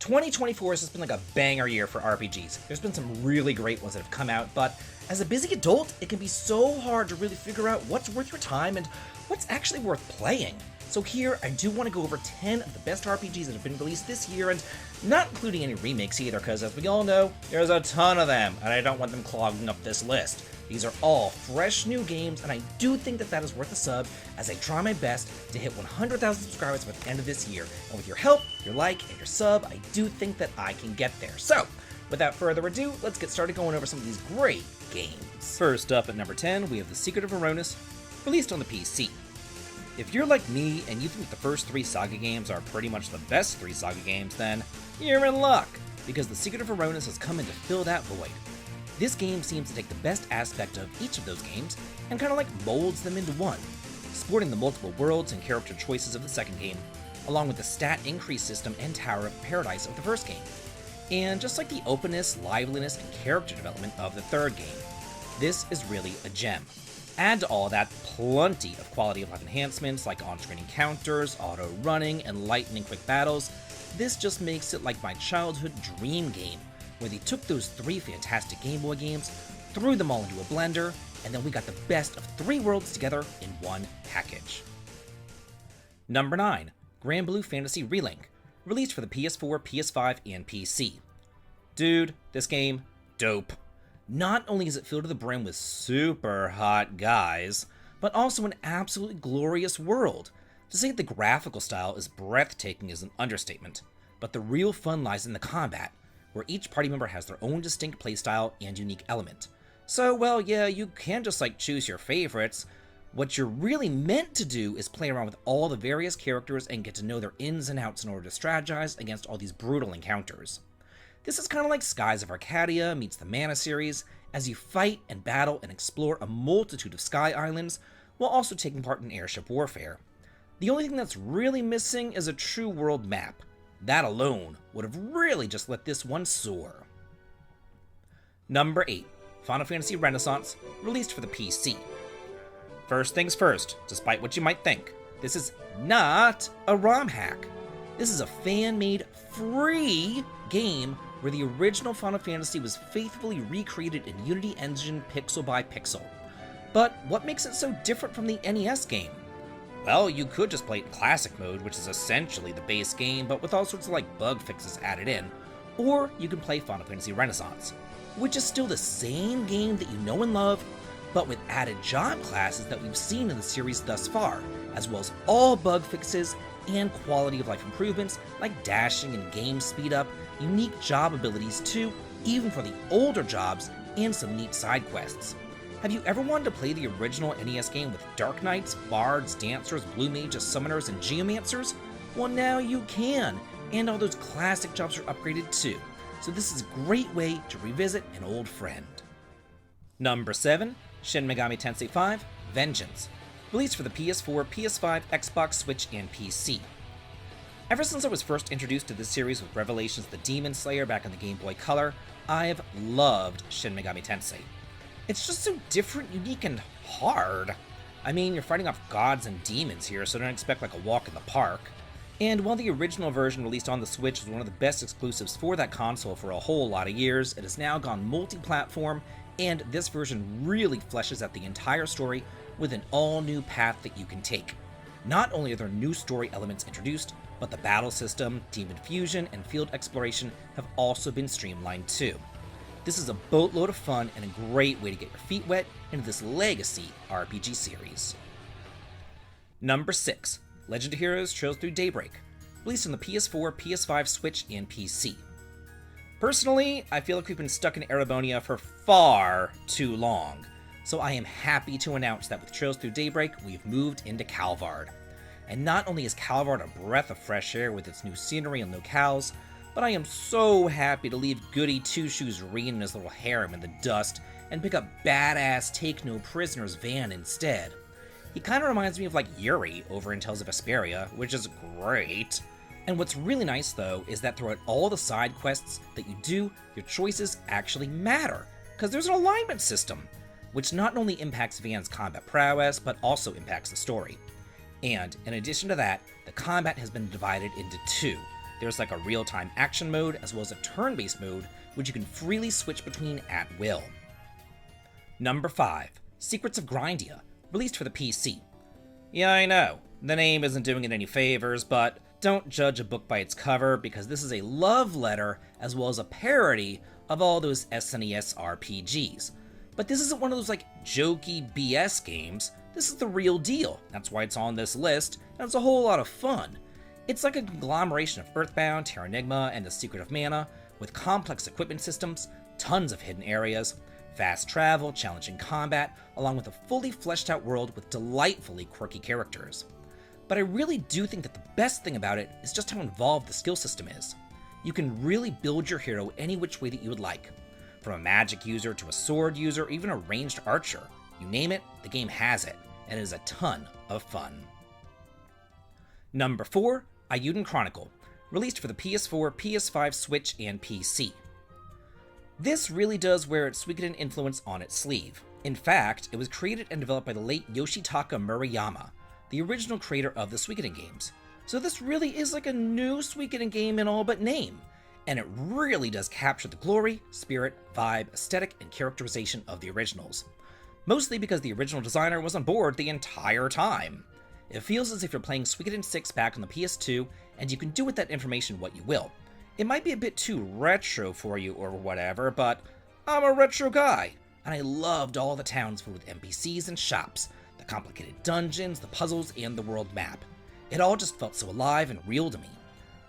2024 has just been like a banger year for RPGs. There's been some really great ones that have come out, but as a busy adult, it can be so hard to really figure out what's worth your time and what's actually worth playing. So here, I do want to go over 10 of the best RPGs that have been released this year, and not including any remakes either, because as we all know, there's a ton of them, and I don't want them clogging up this list. These are all fresh new games, and I do think that that is worth a sub, as I try my best to hit 100,000 subscribers by the end of this year. And with your help, your like, and your sub, I do think that I can get there. So, without further ado, let's get started going over some of these great games. First up at number 10, we have The Secret of Ronus, released on the PC. If you're like me and you think the first 3 Saga games are pretty much the best 3 Saga games, then you're in luck, because The Secret of Ronus has come in to fill that void. This game seems to take the best aspect of each of those games and kind of like molds them into one, sporting the multiple worlds and character choices of the second game, along with the stat increase system and Tower of Paradise of the first game. And just like the openness, liveliness, and character development of the third game, this is really a gem. Add to all that plenty of quality of life enhancements like on-screen encounters, auto-running, and lightning-quick battles. This just makes it like my childhood dream game, where they took those 3 fantastic Game Boy games, threw them all into a blender, and then we got the best of 3 worlds together in one package. Number 9, Grand Blue Fantasy Relink, released for the PS4, PS5, and PC. Dude, this game, dope. Not only is it filled to the brim with super hot guys, but also an absolutely glorious world. To say the graphical style is breathtaking is an understatement, but the real fun lies in the combat, where each party member has their own distinct playstyle and unique element. So, well, yeah, you can just choose your favorites. What you're really meant to do is play around with all the various characters and get to know their ins and outs in order to strategize against all these brutal encounters. This is kind of like Skies of Arcadia meets the Mana series, as you fight and battle and explore a multitude of sky islands, while also taking part in airship warfare. The only thing that's really missing is a true world map. That alone would have really just let this one soar. Number 8, Final Fantasy Renaissance, released for the PC. First things first, despite what you might think, this is not a ROM hack. This is a fan-made, free game where the original Final Fantasy was faithfully recreated in Unity Engine pixel by pixel. But what makes it so different from the NES game? Well, you could just play it in classic mode, which is essentially the base game, but with all sorts of bug fixes added in. Or you can play Final Fantasy Renaissance, which is still the same game that you know and love, but with added job classes that we've seen in the series thus far, as well as all bug fixes and quality of life improvements like dashing and game speed up, unique job abilities too, even for the older jobs, and some neat side quests. Have you ever wanted to play the original NES game with Dark Knights, Bards, Dancers, Blue Mages, Summoners, and Geomancers? Well, now you can, and all those classic jobs are upgraded too, so this is a great way to revisit an old friend. Number 7, Shin Megami Tensei V, Vengeance, released for the PS4, PS5, Xbox, Switch, and PC. Ever since I was first introduced to this series with Revelations the Demon Slayer back on the Game Boy Color, I've loved Shin Megami Tensei. It's just so different, unique, and hard. I mean, you're fighting off gods and demons here, so don't expect a walk in the park. And while the original version released on the Switch was one of the best exclusives for that console for a whole lot of years, it has now gone multi-platform, and this version really fleshes out the entire story with an all-new path that you can take. Not only are there new story elements introduced, but the battle system, demon fusion, and field exploration have also been streamlined too. This is a boatload of fun and a great way to get your feet wet into this legacy RPG series. Number 6, Legend of Heroes Trails Through Daybreak, released on the PS4, PS5, Switch, and PC. Personally, I feel like we've been stuck in Erebonia for far too long, so I am happy to announce that with Trails Through Daybreak, we've moved into Calvard. And not only is Calvard a breath of fresh air with its new scenery and locales, but I am so happy to leave Goody Two-Shoes Reen and his little harem in the dust and pick up badass Take No Prisoners van instead. He kinda reminds me of Yuri over in Tales of Vesperia, which is great. And what's really nice though is that throughout all the side quests that you do, your choices actually matter, because there's an alignment system, which not only impacts Van's combat prowess, but also impacts the story. And in addition to that, the combat has been divided into 2. There's like a real-time action mode as well as a turn-based mode, which you can freely switch between at will. Number 5. Secrets of Grinda, released for the PC. Yeah, I know, the name isn't doing it any favors, but don't judge a book by its cover, because this is a love letter as well as a parody of all those SNES RPGs. But this isn't one of those like jokey BS games. This is the real deal. That's why it's on this list, and it's a whole lot of fun. It's like a conglomeration of Earthbound, Terranigma, and the Secret of Mana, with complex equipment systems, tons of hidden areas, fast travel, challenging combat, along with a fully fleshed out world with delightfully quirky characters. But I really do think that the best thing about it is just how involved the skill system is. You can really build your hero any which way that you would like. From a magic user to a sword user, or even a ranged archer. You name it, the game has it, and it is a ton of fun. Number 4, Auden Chronicle, released for the PS4, PS5, Switch, and PC. This really does wear its Suikoden influence on its sleeve. In fact, it was created and developed by the late Yoshitaka Murayama, the original creator of the Suikoden games. So this really is like a new Suikoden game in all but name, and it really does capture the glory, spirit, vibe, aesthetic, and characterization of the originals. Mostly because the original designer was on board the entire time. It feels as if you're playing Suikoden 6 back on the PS2, and you can do with that information what you will. It might be a bit too retro for you or whatever, but I'm a retro guy, and I loved all the towns filled with NPCs and shops, the complicated dungeons, the puzzles, and the world map. It all just felt so alive and real to me.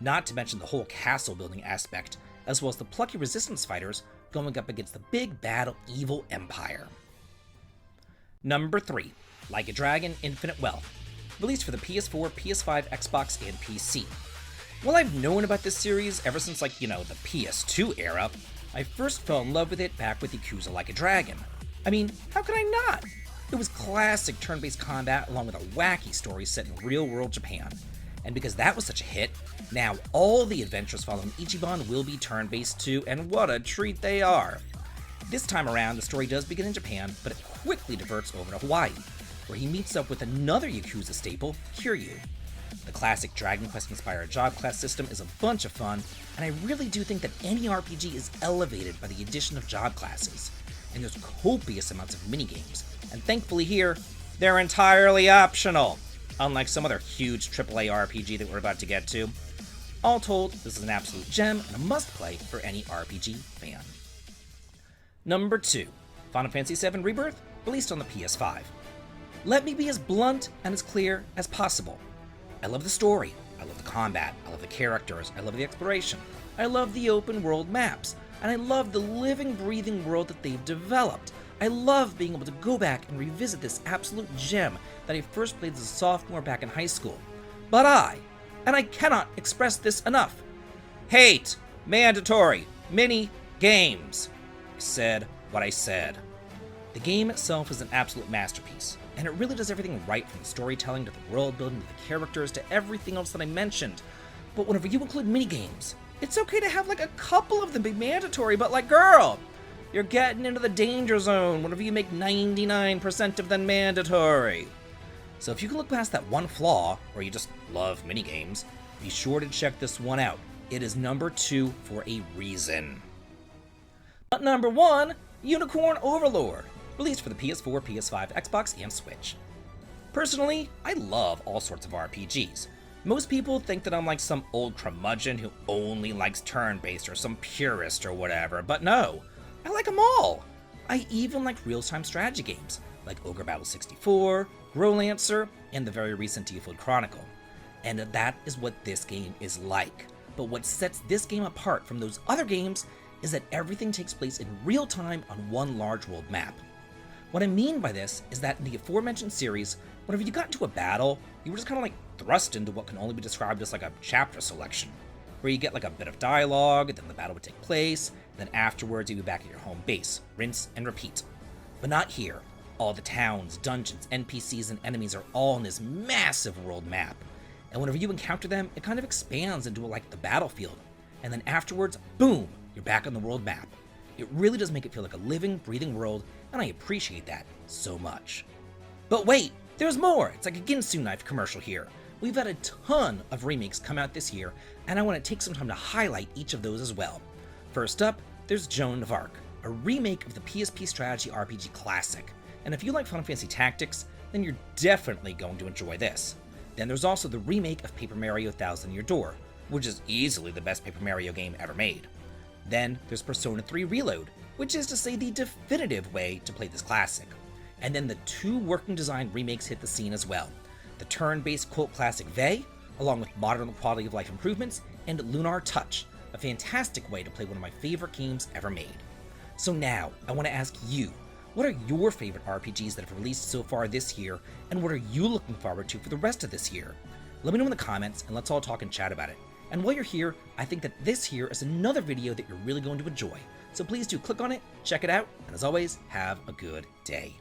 Not to mention the whole castle building aspect, as well as the plucky resistance fighters going up against the big bad evil empire. Number 3, Like a Dragon Infinite Wealth, released for the PS4, PS5, Xbox, and PC. While I've known about this series ever since the PS2 era, I first fell in love with it back with Yakuza Like a Dragon. I mean, how could I not? It was classic turn-based combat along with a wacky story set in real-world Japan. And because that was such a hit, now all the adventures following Ichiban will be turn-based too, and what a treat they are. This time around, the story does begin in Japan, but it quickly diverts over to Hawaii, where he meets up with another Yakuza staple, Kiryu. The classic Dragon Quest-inspired job class system is a bunch of fun, and I really do think that any RPG is elevated by the addition of job classes. And there's copious amounts of minigames, and thankfully here, they're entirely optional, unlike some other huge AAA RPG that we're about to get to. All told, this is an absolute gem and a must-play for any RPG fan. Number 2, Final Fantasy VII Rebirth, released on the PS5. Let me be as blunt and as clear as possible. I love the story, I love the combat, I love the characters, I love the exploration, I love the open world maps, and I love the living, breathing world that they've developed. I love being able to go back and revisit this absolute gem that I first played as a sophomore back in high school. But and I cannot express this enough, hate mandatory mini games. I said what I said. The game itself is an absolute masterpiece, and it really does everything right, from the storytelling to the world building to the characters to everything else that I mentioned. But whenever you include minigames, it's okay to have a couple of them be mandatory, but girl, you're getting into the danger zone whenever you make 99% of them mandatory. So if you can look past that one flaw, or you just love minigames, be sure to check this one out. It is number 2 for a reason. But number 1, Unicorn Overlord, released for the PS4, PS5, Xbox, and Switch. Personally, I love all sorts of RPGs. Most people think that I'm like some old curmudgeon who only likes turn-based or some purist or whatever, but no, I like them all. I even like real-time strategy games, like Ogre Battle 64, Growlancer, and the very recent W Chronicle. And that is what this game is like. But what sets this game apart from those other games is that everything takes place in real time on one large world map. What I mean by this is that in the aforementioned series, whenever you got into a battle, you were just kind of thrust into what can only be described as a chapter selection, where you get a bit of dialogue, then the battle would take place, then afterwards you'd be back at your home base, rinse and repeat. But not here. All the towns, dungeons, NPCs, and enemies are all on this massive world map. And whenever you encounter them, it kind of expands into the battlefield. And then afterwards, boom, you're back on the world map. It really does make it feel like a living, breathing world, and I appreciate that so much. But wait, there's more! It's like a Ginsu knife commercial here, we've had a ton of remakes come out this year, and I want to take some time to highlight each of those as well. First up, there's Joan of Arc, a remake of the PSP strategy RPG classic, and if you like Final Fantasy Tactics, then you're definitely going to enjoy this. Then there's also the remake of Paper Mario Thousand Year Door, which is easily the best Paper Mario game ever made. Then there's Persona 3 Reload, which is to say the definitive way to play this classic. And then the two working design remakes hit the scene as well. The turn-based cult classic Vey, along with modern quality of life improvements, and Lunar Touch, a fantastic way to play one of my favorite games ever made. So now, I want to ask you, what are your favorite RPGs that have released so far this year, and what are you looking forward to for the rest of this year? Let me know in the comments, and let's all talk and chat about it. And while you're here, I think that this here is another video that you're really going to enjoy. So please do click on it, check it out, and as always, have a good day.